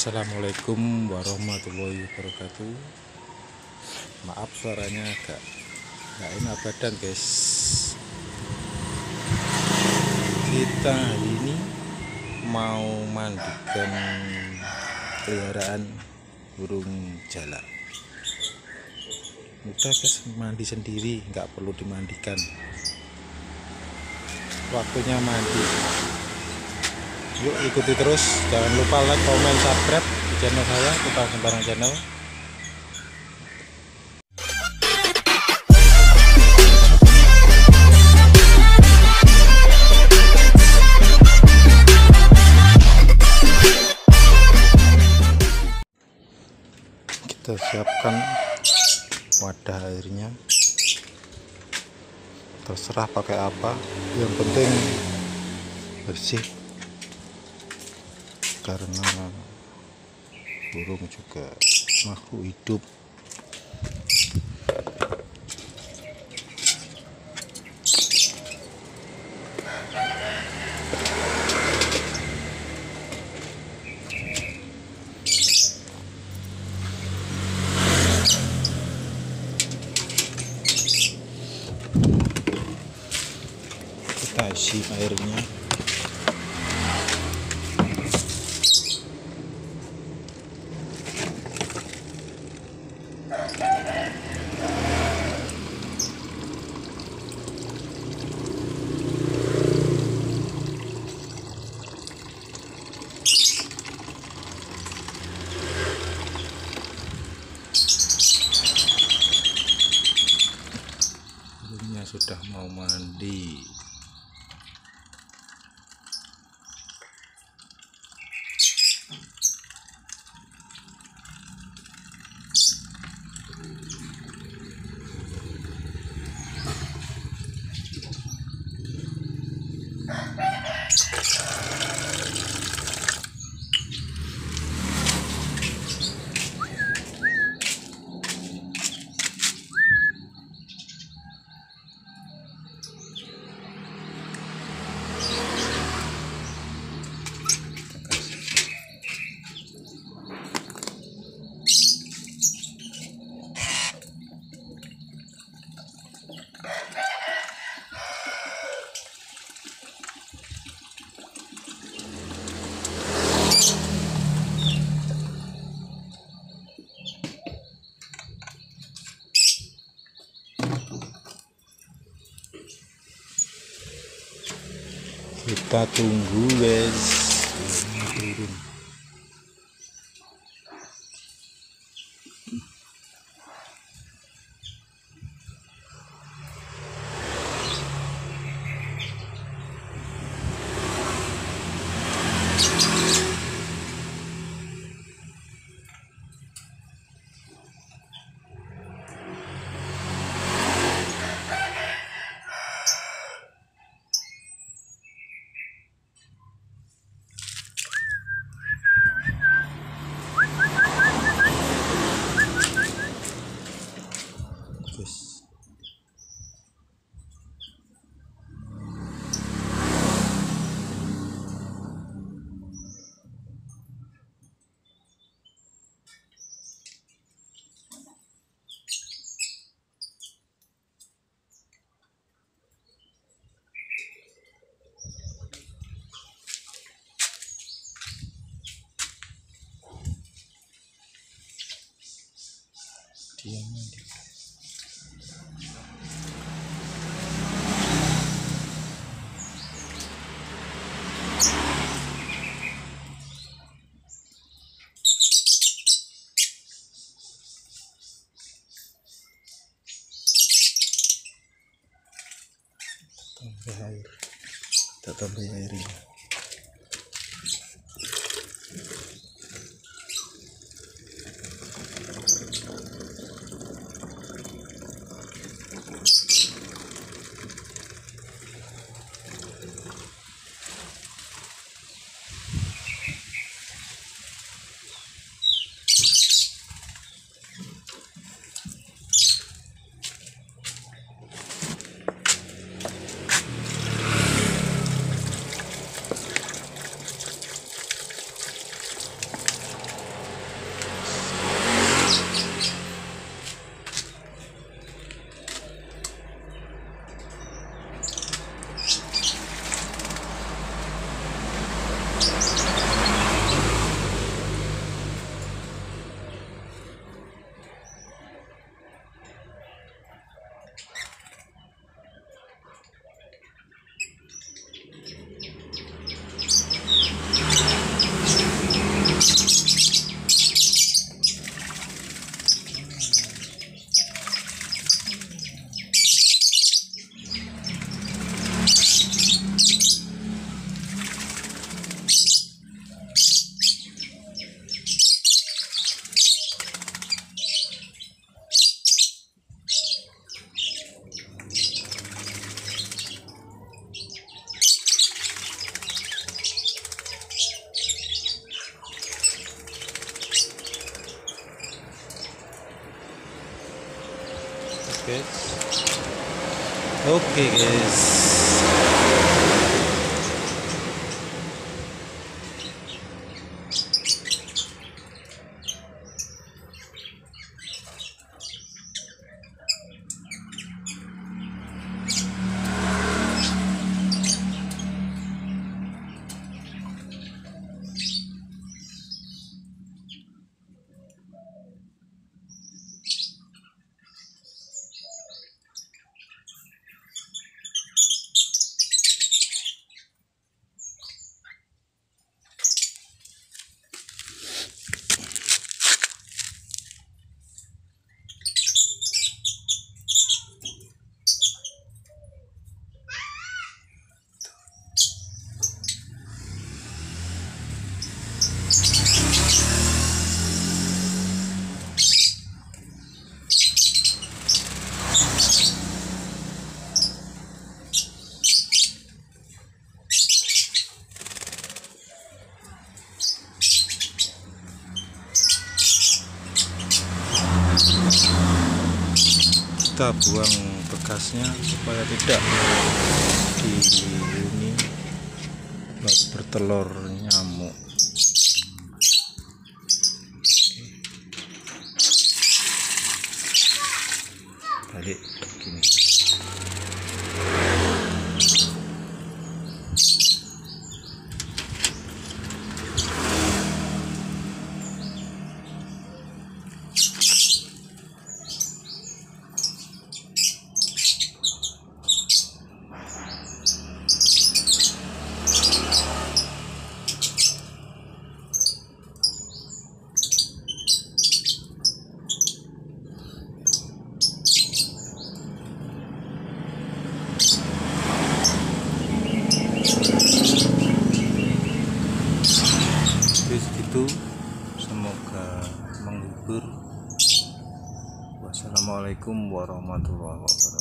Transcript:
Assalamualaikum warahmatullahi wabarakatuh. Maaf suaranya agak nggak enak badan guys. Kita hari ini mau mandikan peliharaan burung jalak. Mudah guys, mandi sendiri, nggak perlu dimandikan. Waktunya mandi. Yuk ikuti terus, jangan lupa like, komen, subscribe di channel saya, Tukang Sembarang Channel. Kita siapkan wadah airnya, terserah pakai apa, yang penting bersih, karena burung juga makhluk hidup. Kita isi airnya. Burungnya sudah mau mandi. Kita tunggu guys, turun. Dia mandi. Tambah air, kita tambah airnya. guys. Oke guys. Kita buang bekasnya supaya tidak ini bertelur nyamuk. Balik begini. Segitu, semoga menghibur. Wassalamualaikum warahmatullahi wabarakatuh.